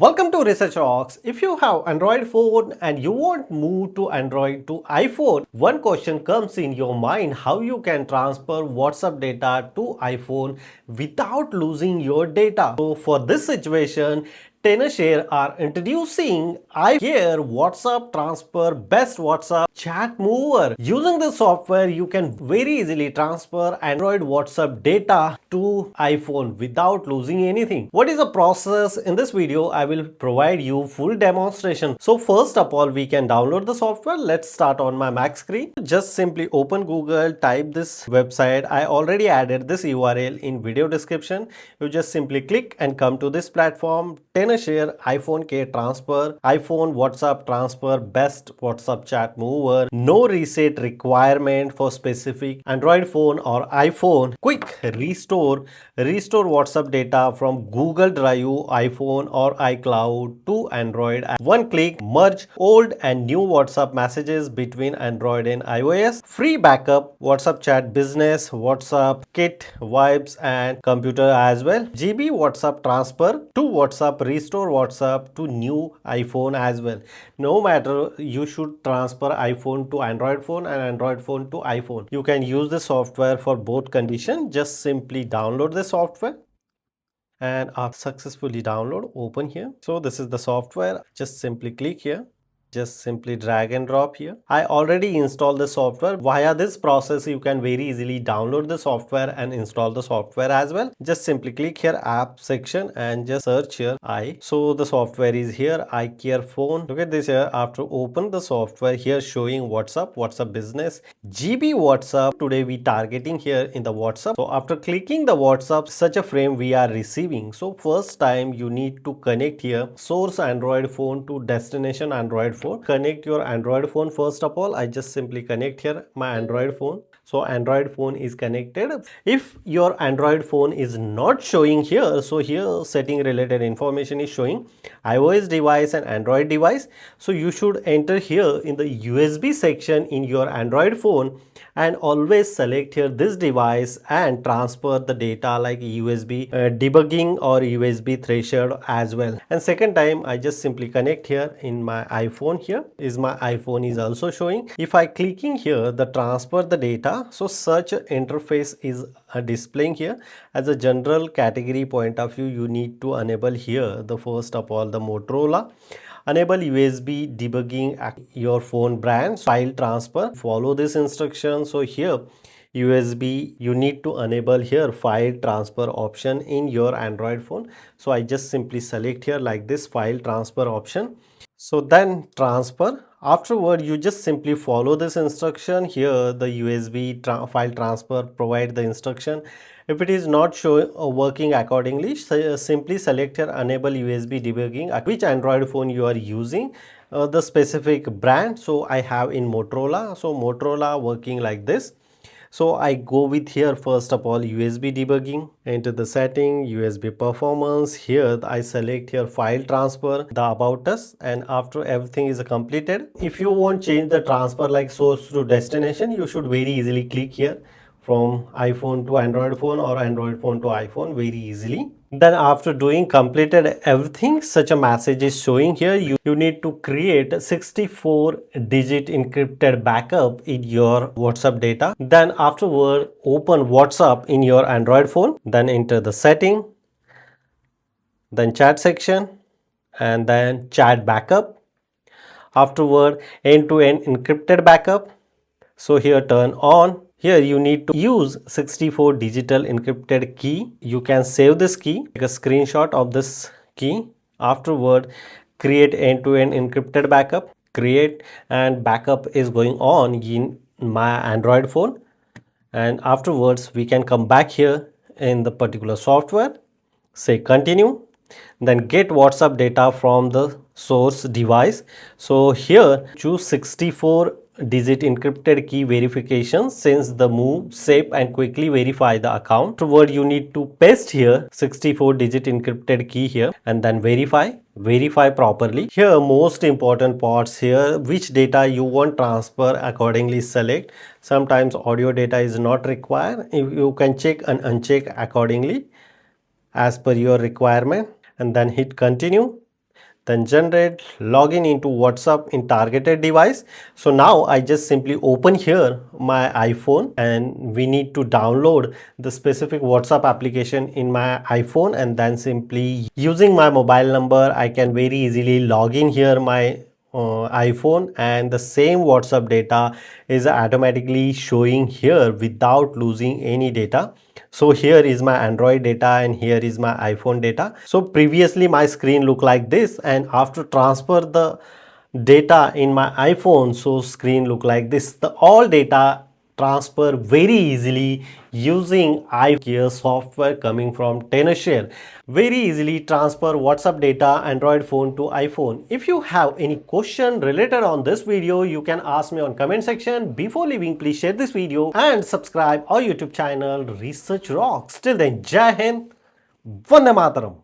Welcome to Research Rocks. If you have Android phone and you want move to Android to iPhone, one question comes in your mind: how you can transfer WhatsApp data to iPhone without losing your data. So for this situation, Tenorshare are introducing iCare WhatsApp Transfer Best WhatsApp Chat Mover. Using this software, you can very easily transfer Android WhatsApp data to iPhone without losing anything. What is the process? In this video, I will provide you full demonstration. So first of all, we can download the software. Let's start on my Mac screen. Just simply open Google, type this website. I already added this URL in video description. You just simply click and come to this platform. Tenorshare iPhone Care Transfer, iPhone WhatsApp Transfer Best WhatsApp Chat Mover. No reset requirement for specific Android phone or iPhone. Quick restore WhatsApp data from Google Drive, iPhone or iCloud to Android. One click, merge old and new WhatsApp messages between Android and iOS. Free backup, WhatsApp Chat Business, WhatsApp Kit, Vibes and Computer as well. GB WhatsApp transfer to WhatsApp, restore WhatsApp to new iPhone as well. No matter, you should transfer iPhone to Android phone and Android phone to iPhone. You can use the software for both conditions. Just simply download the software, and after successfully download, open here. So this is the software. Just simply click here. Just simply drag and drop here. I already installed the software. Via this process, you can very easily download the software and install the software as well. Just simply click here, app section, and just search here So the software is here, iCareFone. Look at this here. After open the software, here showing WhatsApp Business, GB WhatsApp. Today we targeting here in the WhatsApp. So after clicking the WhatsApp, such a frame we are receiving. So first time you need to connect here source Android phone to destination Android phone. Connect your Android phone. First of all, I just simply connect here my Android phone. So Android phone is connected. If your Android phone is not showing here, so here setting related information is showing iOS device and Android device. So you should enter here in the USB section in your Android phone and always select here this device and transfer the data like USB debugging or USB threshold as well. And second time, I just simply connect here in my iPhone. Here is my iPhone is also showing. If I clicking here the transfer the data, so such interface is displaying here. As a general category point of view, you need to enable here the first of all the Motorola. Enable USB debugging your phone brand file transfer. Follow this instruction. So here USB, you need to enable here file transfer option in your Android phone. So I just simply select here like this file transfer option. So then transfer. Afterward, you just simply follow this instruction here. The USB file transfer provide the instruction. If it is not working accordingly, simply select here enable USB debugging. Which Android phone you are using, the specific brand. So I have in Motorola. So Motorola working like this. So I go with here first of all USB debugging, enter the setting, USB performance. Here I select here file transfer, the about us, and after everything is completed, if you want change the transfer like source to destination, you should very easily click here from iPhone to Android phone or Android phone to iPhone very easily. Then after doing completed everything, such a message is showing here. You need to create a 64-digit encrypted backup in your WhatsApp data. Then afterward, open WhatsApp in your Android phone. Then enter the setting, then chat section, and then chat backup. Afterward, end-to-end encrypted backup. So here turn on. Here you need to use 64 digital encrypted key. You can save this key, take a screenshot of this key. Afterward, create end-to-end encrypted backup. Create, and backup is going on in my Android phone. And afterwards, we can come back here in the particular software, say continue, then get WhatsApp data from the source device. So here choose 64-digit encrypted key verification. Since the move safe and quickly verify the account. Afterward, you need to paste here 64-digit encrypted key here and then verify properly. Here most important parts here, which data you want transfer, accordingly select. Sometimes audio data is not required. You can check and uncheck accordingly as per your requirement, and then hit continue. then generate login into WhatsApp in targeted device. So now I just simply open here my iPhone, and we need to download the specific WhatsApp application in my iPhone, and then simply using my mobile number I can very easily log in here my iPhone, and the same WhatsApp data is automatically showing here without losing any data. So here is my Android data and here is my iPhone data. So previously my screen looked like this, and after transfer the data in my iPhone, so screen look like this. The all data transfer very easily using iCare software coming from Tenorshare. Very easily transfer WhatsApp data Android phone to iPhone. If you have any question related on this video, you can ask me on comment section. Before leaving, please share this video and subscribe our YouTube channel Research Rocks. Till then, Jai Hind, Vande Mataram.